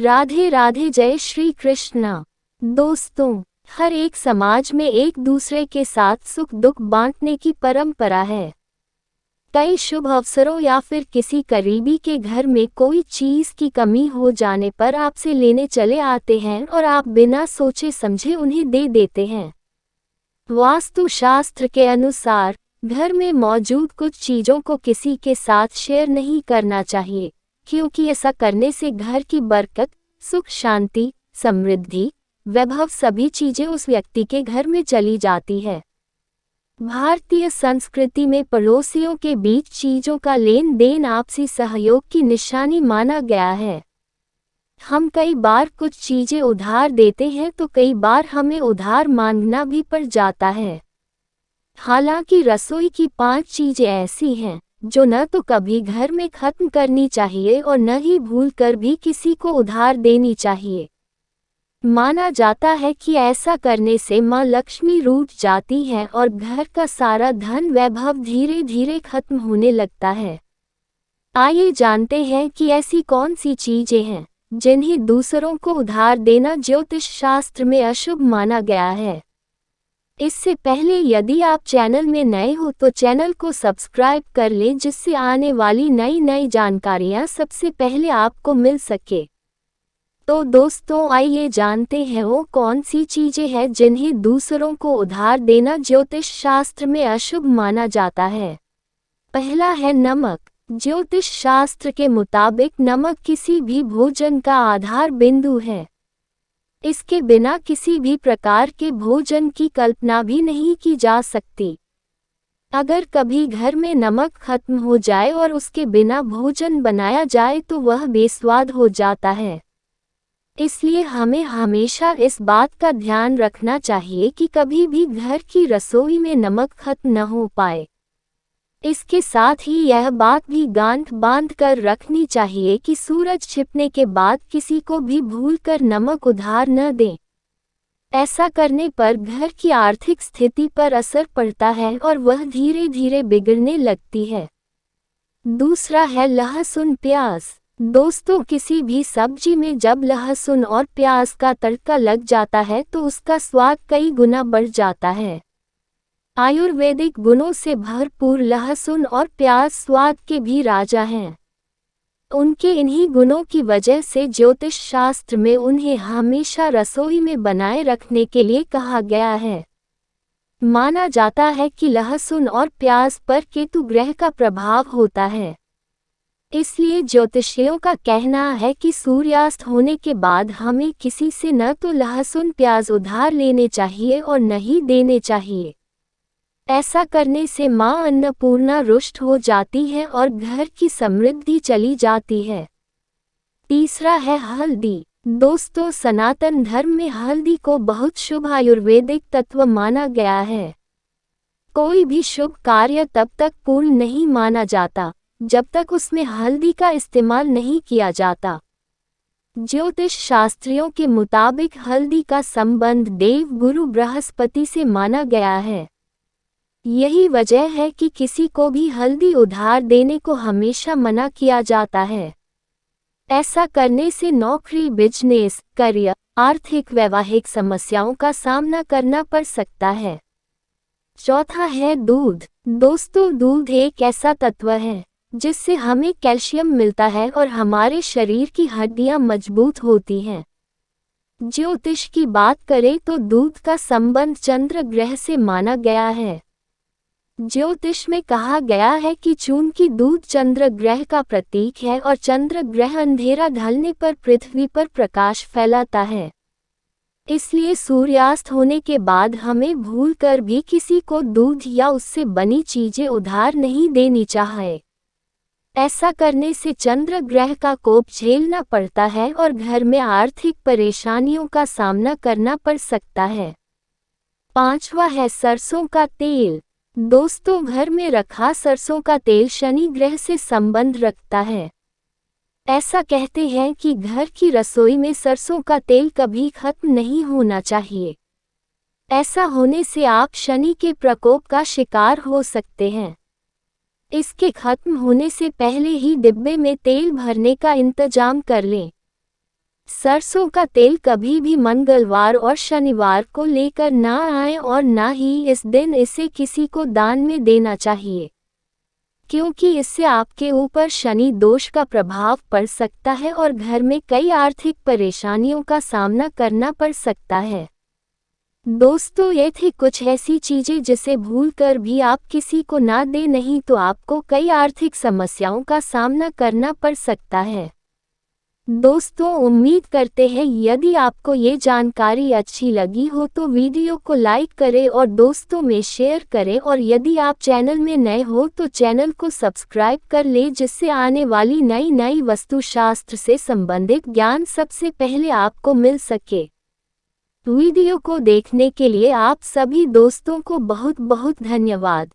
राधे राधे, जय श्री कृष्णा। दोस्तों, हर एक समाज में एक दूसरे के साथ सुख दुख बांटने की परंपरा है। कई शुभ अवसरों या फिर किसी करीबी के घर में कोई चीज की कमी हो जाने पर आपसे लेने चले आते हैं और आप बिना सोचे समझे उन्हें दे देते हैं। वास्तु शास्त्र के अनुसार घर में मौजूद कुछ चीजों को किसी के साथ शेयर नहीं करना चाहिए, क्योंकि ऐसा करने से घर की बरकत, सुख, शांति, समृद्धि, वैभव सभी चीजें उस व्यक्ति के घर में चली जाती है। भारतीय संस्कृति में पड़ोसियों के बीच चीजों का लेन देन आपसी सहयोग की निशानी माना गया है। हम कई बार कुछ चीजें उधार देते हैं तो कई बार हमें उधार मांगना भी पड़ जाता है। हालांकि रसोई की 5 चीजें ऐसी हैं जो न तो कभी घर में खत्म करनी चाहिए और न ही भूलकर भी किसी को उधार देनी चाहिए। माना जाता है कि ऐसा करने से मां लक्ष्मी रूठ जाती है और घर का सारा धन वैभव धीरे धीरे खत्म होने लगता है। आइए जानते हैं कि ऐसी कौन सी चीजें हैं जिन्हें दूसरों को उधार देना ज्योतिष शास्त्र में अशुभ माना गया है। इससे पहले यदि आप चैनल में नए हो तो चैनल को सब्सक्राइब कर लें, जिससे आने वाली नई जानकारियां सबसे पहले आपको मिल सके। तो दोस्तों, आइए जानते हैं वो कौन सी चीजें हैं जिन्हें दूसरों को उधार देना ज्योतिष शास्त्र में अशुभ माना जाता है। पहला है नमक। ज्योतिष शास्त्र के मुताबिक नमक किसी भी भोजन का आधार बिंदु है। इसके बिना किसी भी प्रकार के भोजन की कल्पना भी नहीं की जा सकती। अगर कभी घर में नमक खत्म हो जाए और उसके बिना भोजन बनाया जाए तो वह बेस्वाद हो जाता है। इसलिए हमें हमेशा इस बात का ध्यान रखना चाहिए कि कभी भी घर की रसोई में नमक खत्म न हो पाए। इसके साथ ही यह बात भी गांठ बांध कर रखनी चाहिए कि सूरज छिपने के बाद किसी को भी भूलकर नमक उधार न दें। ऐसा करने पर घर की आर्थिक स्थिति पर असर पड़ता है और वह धीरे धीरे बिगड़ने लगती है। दूसरा है लहसुन प्याज। दोस्तों, किसी भी सब्जी में जब लहसुन और प्याज का तड़का लग जाता है तो उसका स्वाद कई गुना बढ़ जाता है। आयुर्वेदिक गुणों से भरपूर लहसुन और प्याज स्वाद के भी राजा हैं। उनके इन्हीं गुणों की वजह से ज्योतिष शास्त्र में उन्हें हमेशा रसोई में बनाए रखने के लिए कहा गया है। माना जाता है कि लहसुन और प्याज पर केतु ग्रह का प्रभाव होता है। इसलिए ज्योतिषियों का कहना है कि सूर्यास्त होने के बाद हमें किसी से न तो लहसुन प्याज उधार लेने चाहिए और न ही देने चाहिए। ऐसा करने से मां अन्नपूर्णा रुष्ट हो जाती है और घर की समृद्धि चली जाती है। तीसरा है हल्दी। दोस्तों, सनातन धर्म में हल्दी को बहुत शुभ आयुर्वेदिक तत्व माना गया है। कोई भी शुभ कार्य तब तक पूर्ण नहीं माना जाता जब तक उसमें हल्दी का इस्तेमाल नहीं किया जाता। ज्योतिष शास्त्रियों के मुताबिक हल्दी का संबंध देव गुरु बृहस्पति से माना गया है। यही वजह है कि किसी को भी हल्दी उधार देने को हमेशा मना किया जाता है। ऐसा करने से नौकरी, बिजनेस, करियर, आर्थिक वैवाहिक समस्याओं का सामना करना पड़ सकता है। चौथा है दूध। दोस्तों, दूध एक ऐसा तत्व है जिससे हमें कैल्शियम मिलता है और हमारे शरीर की हड्डियां मजबूत होती हैं। ज्योतिष की बात करें तो दूध का संबंध चंद्र ग्रह से माना गया है। ज्योतिष में कहा गया है कि चूंकि दूध चंद्र ग्रह का प्रतीक है और चंद्र ग्रह अंधेरा ढलने पर पृथ्वी पर प्रकाश फैलाता है, इसलिए सूर्यास्त होने के बाद हमें भूलकर भी किसी को दूध या उससे बनी चीजें उधार नहीं देनी चाहिए। ऐसा करने से चंद्र ग्रह का कोप झेलना पड़ता है और घर में आर्थिक परेशानियों का सामना करना पड़ सकता है। पांचवा है सरसों का तेल। दोस्तों, घर में रखा सरसों का तेल शनि ग्रह से संबंध रखता है। ऐसा कहते हैं कि घर की रसोई में सरसों का तेल कभी खत्म नहीं होना चाहिए। ऐसा होने से आप शनि के प्रकोप का शिकार हो सकते हैं। इसके खत्म होने से पहले ही डिब्बे में तेल भरने का इंतजाम कर लें। सरसों का तेल कभी भी मंगलवार और शनिवार को लेकर ना आए और ना ही इस दिन इसे किसी को दान में देना चाहिए, क्योंकि इससे आपके ऊपर शनि दोष का प्रभाव पड़ सकता है और घर में कई आर्थिक परेशानियों का सामना करना पड़ सकता है। दोस्तों, ये थी कुछ ऐसी चीजें जिसे भूलकर भी आप किसी को ना दे, नहीं तो आपको कई आर्थिक समस्याओं का सामना करना पड़ सकता है। दोस्तों, उम्मीद करते हैं यदि आपको ये जानकारी अच्छी लगी हो तो वीडियो को लाइक करें और दोस्तों में शेयर करें, और यदि आप चैनल में नए हो तो चैनल को सब्सक्राइब कर लें, जिससे आने वाली नई नई वास्तुशास्त्र से संबंधित ज्ञान सबसे पहले आपको मिल सके। वीडियो को देखने के लिए आप सभी दोस्तों को बहुत बहुत धन्यवाद।